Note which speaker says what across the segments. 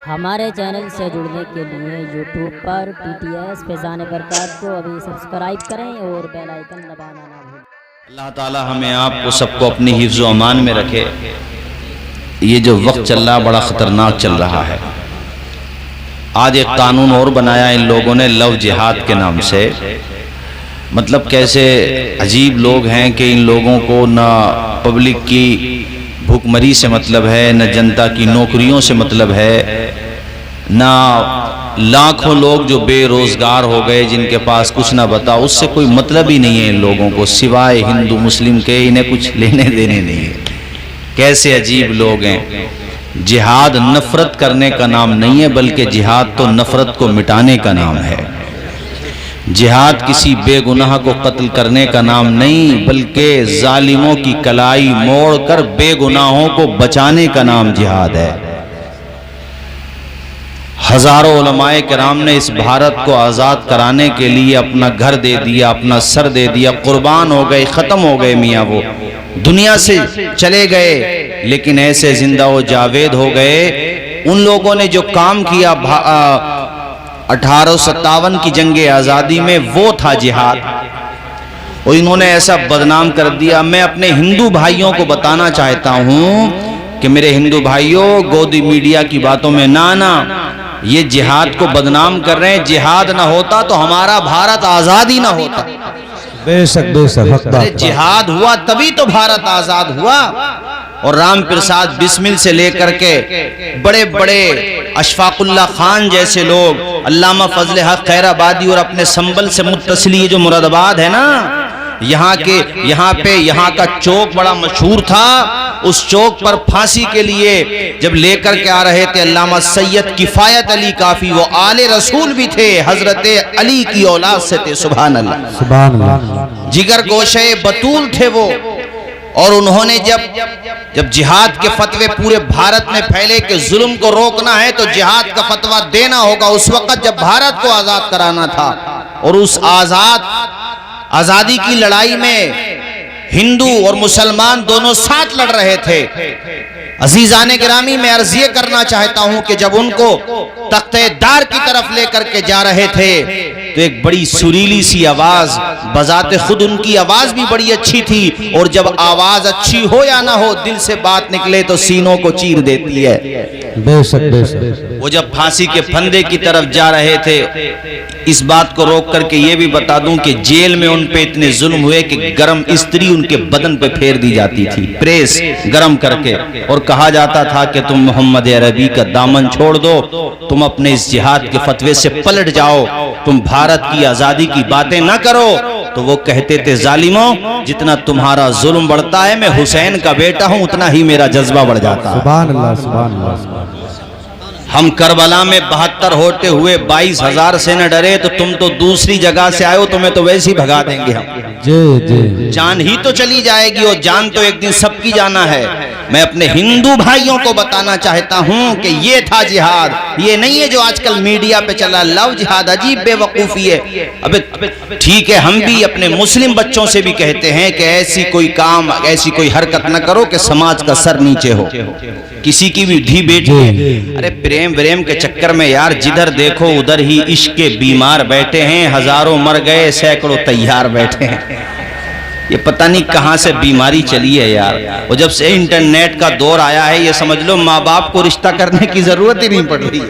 Speaker 1: हमारे चैनल से जुड़ने के लिए यूट्यूब पर PTS फैज़ान बरक़ात को अभी सब्सक्राइब करें और बेल आइकन दबाना ना भूलें।
Speaker 2: अल्लाह ताला हमें आपको सबको अपनी हिफ्ज़ व अमान में रखे। ये जो वक्त चल रहा बड़ा ख़तरनाक चल रहा है। आज एक कानून और बनाया इन लोगों ने लव जिहाद के नाम से। मतलब कैसे अजीब लोग हैं कि इन लोगों को ना पब्लिक की भूखमरी से मतलब है, न जनता की नौकरियों से मतलब है, ना लाखों लोग जो बेरोजगार हो गए जिनके पास कुछ ना बता, उससे कोई मतलब ही नहीं है इन लोगों को सिवाय हिंदू मुस्लिम के। इन्हें कुछ लेने देने नहीं है। कैसे अजीब लोग हैं। जिहाद नफरत करने का नाम नहीं है, बल्कि जिहाद तो नफरत को मिटाने का नाम है। जिहाद किसी बेगुनाह को कत्ल करने का नाम नहीं, बल्कि जालिमों की कलाई मोड़कर बेगुनाहों को बचाने का नाम जिहाद है। हजारों उलमाए किराम ने इस भारत को आज़ाद कराने के लिए अपना घर दे दिया, अपना सर दे दिया, कुर्बान हो गए, ख़त्म हो गए। मियाँ वो दुनिया से चले गए, लेकिन ऐसे जिंदा व जावेद हो गए। उन लोगों ने जो काम किया 1857 की जंगे आज़ादी में, वो था जिहाद। और इन्होंने ऐसा बदनाम कर दिया। मैं अपने हिंदू भाइयों को बताना चाहता हूँ कि मेरे हिंदू भाइयों, गोदी मीडिया की बातों में ना आना। ये जिहाद को बदनाम कर रहे हैं। जिहाद ना होता तो हमारा भारत आज़ाद ही ना होता।
Speaker 3: बेशक बेशक
Speaker 2: जिहाद हुआ तभी तो भारत आज़ाद हुआ। और राम प्रसाद बिस्मिल से लेकर के बड़े बड़े अशफाकुल्ला खान जैसे लोग, अल्लामा फजल हक खैराबादी और अपने संबल से मुत्तसिल जो मुरादाबाद है ना, यहाँ का चौक बड़ा मशहूर था। उस चौक पर फांसी के लिए जब लेकर के आ रहे थे अल्लामा सैयद किफायत अली काफी, वो आले रसूल भी थे, हजरत अली की औलाद से थे। सुभान अल्लाह,
Speaker 3: सुभान अल्लाह।
Speaker 2: जिगर गोशे बतूल थे वो। और उन्होंने जब जिहाद के फतवे पूरे भारत में फैले कि जुल्म को रोकना है तो जिहाद का फतवा देना होगा, उस वक्त जब भारत को आजाद कराना था। और उस आजादी की लड़ाई में हिंदू और मुसलमान दोनों साथ लड़ रहे थे। अजीजाने गिरामी, मैं अर्ज ये करना चाहता हूं कि जब उनको तख्तेदार की तरफ लेकर के जा रहे थे तो एक बड़ी सुरीली सी आवाज, बजाते खुद उनकी आवाज भी बड़ी अच्छी थी, और जब आवाज अच्छी हो या ना हो, दिल से बात निकले तो सीनों को चीर देती है।
Speaker 3: बेशक बेशक।
Speaker 2: वो जब फांसी के फंदे की तरफ जा रहे थे, इस बात को रोक करके ये भी बता दूं कि जेल में उन पे इतने जुल्म हुए कि गरम इस्त्री उनके बदन पे फेर दी जाती थी, प्रेस गरम करके, और कहा जाता था कि तुम मोहम्मद अरबी का दामन छोड़ दो, तुम अपने इस जिहाद के फतवे से पलट जाओ, तुम भारत की आजादी की बातें ना करो। तो वो कहते थे, जालिमों, जितना तुम्हारा जुल्म बढ़ता है, मैं हुसैन का बेटा हूं, उतना ही मेरा जज्बा बढ़ जाता है।
Speaker 3: सुभान अल्लाह, सुभान अल्लाह।
Speaker 2: हम करबला में 72 होते हुए 22,000 से न डरे, तो तुम तो दूसरी जगह से आए हो, तुम्हें तो वैसे ही भगा देंगे हम।
Speaker 3: जी।
Speaker 2: जान ही तो चली जाएगी, और जान तो एक दिन सबकी जाना है। मैं अपने हिंदू भाइयों को बताना चाहता हूं कि ये था जिहाद, ये नहीं है जो आजकल मीडिया पे चला लव जिहाद। अजीब बेवकूफी है। अबे ठीक है, हम भी अपने मुस्लिम बच्चों से भी कहते हैं कि ऐसी कोई काम, ऐसी कोई हरकत न करो कि समाज का सर नीचे हो, किसी की भी धी बेटी। अरे प्रेम व्रेम के चक्कर में यार जिधर देखो उधर ही इश्क के बीमार बैठे हैं। हजारों मर गए, सैकड़ों तैयार बैठे हैं। ये पता नहीं कहां से बीमारी चली है यार। और जब से इंटरनेट का दौर आया है, ये समझ लो माँ बाप को रिश्ता करने की जरूरत ही नहीं पड़ रही है।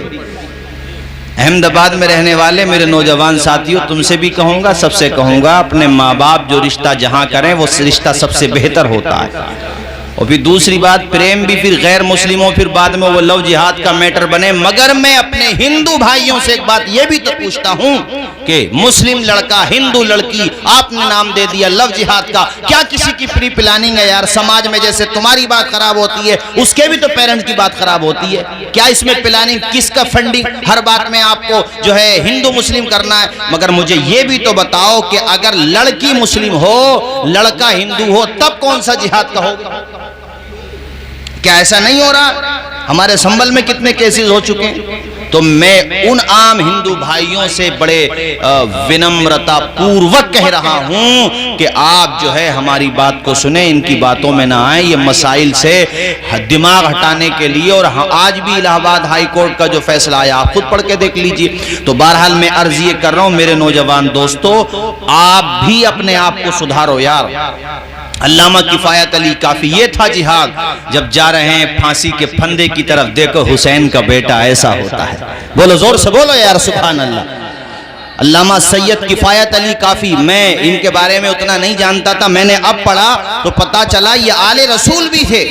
Speaker 2: अहमदाबाद में रहने वाले मेरे नौजवान साथियों, तुमसे भी कहूंगा, सबसे कहूंगा, अपने माँ बाप जो रिश्ता जहां करें वो रिश्ता सबसे बेहतर होता है। और फिर दूसरी बात, प्रेम भी फिर गैर मुस्लिमों, फिर बाद में वो लव जिहाद का मैटर बने। मगर मैं अपने हिंदू भाइयों से एक बात ये भी तो पूछता हूं कि मुस्लिम लड़का, हिंदू लड़की, आपने नाम दे दिया लव जिहाद का, क्या किसी की प्री प्लानिंग है यार? समाज में जैसे तुम्हारी बात खराब होती है, उसके भी तो पेरेंट की बात खराब होती है। क्या इसमें प्लानिंग, किसका फंडिंग? हर बात में आपको जो है हिंदू मुस्लिम करना है। मगर मुझे ये भी तो बताओ कि अगर लड़की मुस्लिम हो, लड़का हिंदू हो, तब कौन सा जिहाद का होगा? क्या ऐसा नहीं हो रहा? हमारे संबल में कितने केसेस हो चुके हैं। तो मैं उन आम हिंदू भाइयों से बड़े विनम्रता पूर्वक कह रहा हूं कि आप जो है हमारी बात को सुने, इनकी बातों में ना आए। ये मसाइल से दिमाग हटाने के लिए, और आज भी इलाहाबाद हाई कोर्ट का जो फैसला आया आप खुद पढ़ के देख लीजिए। तो बहरहाल मैं अर्ज ये कर रहा हूं मेरे नौजवान दोस्तों, आप भी अपने आप को सुधारो यार। अल्लामा किफायत अली काफी, ये था जिहाद। जब जा रहे हैं फांसी के फंदे की तरफ, देखो हुसैन का बेटा ऐसा होता है। बोलो जोर से बोलो यार सुभान अल्लाह। अल्लामा सैयद किफायत अली काफी, मैं इनके बारे में उतना नहीं जानता था, मैंने अब पढ़ा तो पता चला ये आले रसूल भी थे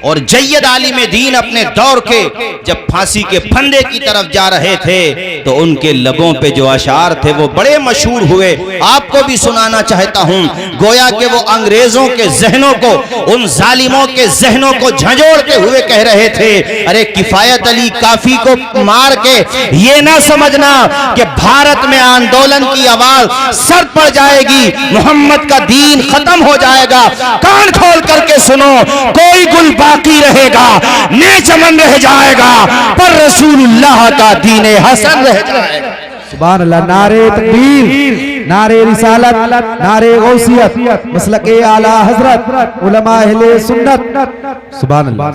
Speaker 2: और जय्यद आलिम दीन अपने दौर के। जब फांसी के फंदे की तरफ जा रहे थे तो उनके लबों पे जो अशार थे वो बड़े मशहूर हुए। आपको भी सुनाना चाहता हूं, गोया कि वो अंग्रेजों के जहनों को, उन जालिमों के जहनों को झंझोड़ते हुए कह रहे थे, अरे किफायत अली काफी को मार के ये ना समझना कि भारत में आंदोलन की आवाज सर पड़ जाएगी, मोहम्मद का दीन खत्म हो जाएगा। कान खोल करके सुनो, कोई गुल बाकी रहेगा, ने चमन रह जाएगा, पर रसूलुल्लाह का दीन हसन रह जाएगा।
Speaker 3: सुभान अल्लाह। नारे तकबीर, नारे रिसालत, नारे गौसियत, मसलके आला हजरत, उलमा अहले सुन्नत। सुभान अल्लाह।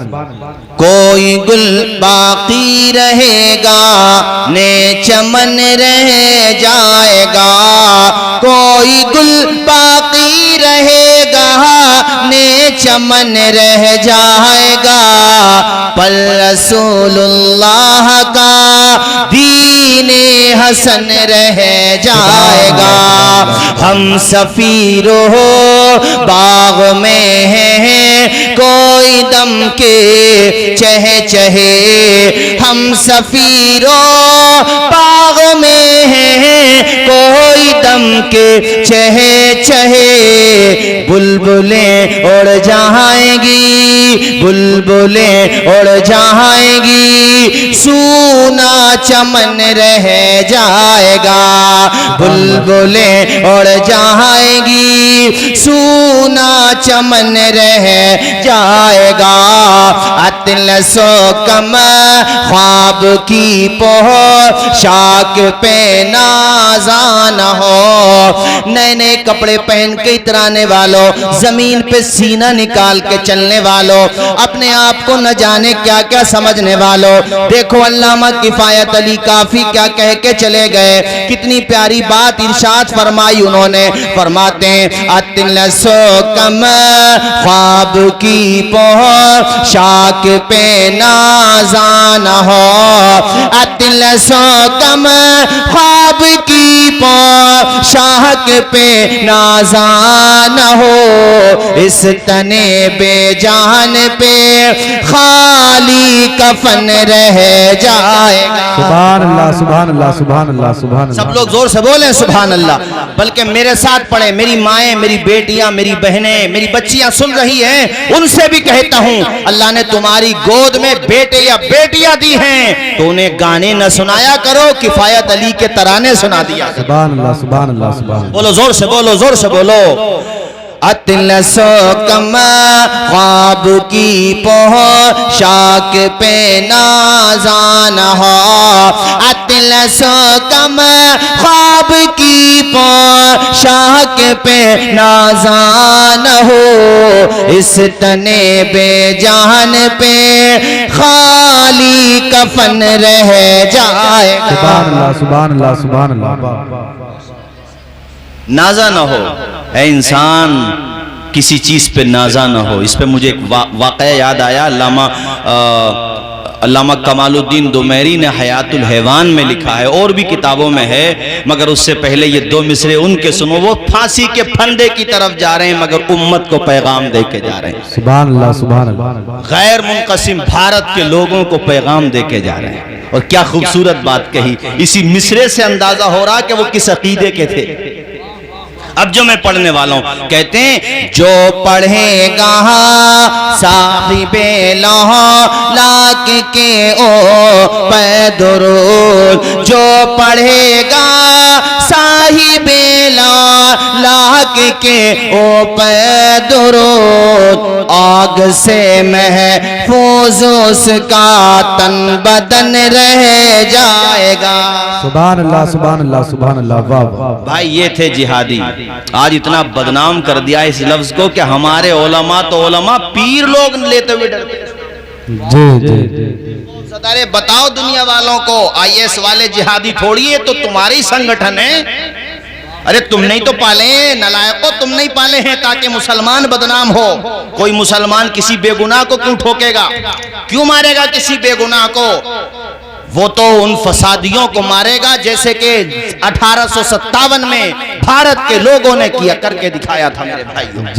Speaker 2: कोई गुल बाकी रहेगा, ने चमन रह जाएगा। कोई गुल बाकी रहेगा, ने चमन रह जाएगा, पर रसूलुल्लाह का दीने हसन रह जाएगा। हम सफीरो बाग में हैं, कोई दम के चहे चहे। हम सफीरो बाग में हैं, कोई दम के चहे चहे। बुलबुलें उड़ जाएंगी, बुलबुलें उड़ जाएंगी, सूना चमन रह जाएगा। बुलबुलें उड़ जाएंगी, सूना चमन रह जाएगा। अतलसो कम ख्वाब की पोशाक पे नाज़ान हो। नए नए कपड़े पहन के इतराने वालों, जमीन पे सीना निकाल के चलने वालों, अपने आप को न जाने क्या क्या समझने वालों, देखो अल्लामा किफायत अली काफी क्या कह के चले गए। कितनी प्यारी बात इरशाद फरमाई उन्होंने। फरमाते हैं अतलसो कम ख्वाब की पोशाक पे नाज़ान हो। अतलसो कम ख्वाब की पोशाक पे नाज़ान हो। इस तने बेजान पे खाली कफन रह जाएगा।
Speaker 3: सुभान अल्लाह, सुभान अल्लाह, सुभान अल्लाह, सुभान अल्लाह।
Speaker 2: सब लोग जोर से बोलें सुभान अल्लाह। बल्कि मेरे साथ पढ़े, मेरी माएं, मेरी बेटियां, मेरी बहनें, मेरी बच्चियां सुन रही हैं, उनसे भी कहता हूं, अल्लाह ने तुम्हारी गोद में बेटे या बेटियां दी हैं तो उन्हें गाने न सुनाया करो, किफायत अली के तराने सुना दिया।
Speaker 3: सुभान अल्लाह, सुभान अल्लाह, सुभान।
Speaker 2: बोलो जोर से बोलो, जोर से बोलो। अतलसो कम ख्वाब की पोशाक पे नाज़ान हो। अतलसो कम ख्वाब की पोशाक पे नाज़ान हो। इस तने बेजान पे खाली कफन रह जाएगा।
Speaker 3: सुभान अल्लाह, सुभान अल्लाह, सुभान अल्लाह।
Speaker 2: नाजा न हो है इंसान, किसी चीज पे नाजा न हो। इस पे मुझे एक वाक़या याद आया। अल्लामा कमालुद्दीन दुमैरी ने हयातुल हैवान में लिखा है, और भी किताबों में है, मगर उससे पहले ये दो मिसरे उनके सुनो। वो फांसी के फंदे की तरफ जा रहे हैं मगर उम्मत को पैगाम दे के जा रहे हैं।
Speaker 3: सुभान अल्लाह, सुभान अल्लाह।
Speaker 2: गैर मुनक़सिम भारत के लोगों को पैगाम दे के जा रहे हैं। और क्या खूबसूरत बात कही। इसी मिसरे से अंदाजा हो रहा कि वो किस अकीदे के थे। अब जो मैं पढ़ने वाला हूं, कहते हैं जो पढ़ेगा साहिबे लाक के ओ पैदरुल, जो पढ़ेगा साहिबे लाक के ओ पैदरुल, आग से महफूज उसका तन बदन रह जाएगा।
Speaker 3: सुभान अल्लाह सुभान अल्लाह सुभान अल्लाह, वाह वाह।
Speaker 2: भाई ये थे जिहादी। आज इतना बदनाम कर दिया इस लफ्ज को कि हमारे ओलमा तो ओलमा पीर लोग लेते हुए डरते।
Speaker 3: जी जी जी।
Speaker 2: अरे बताओ दुनिया वालों को, आईएस वाले जिहादी थोड़ी है, तो तुम्हारी संगठन है। अरे तुम नहीं तो पाले नलायकों, तुम नहीं पाले हैं ताकि मुसलमान बदनाम हो। कोई मुसलमान किसी बेगुनाह को क्यों ठोकेगा, क्यों मारेगा किसी बेगुनाह को? वो तो उन फसादियों को मारेगा जैसे कि 1857 में भारत के लोगों ने किया, करके दिखाया था मेरे भाइयों।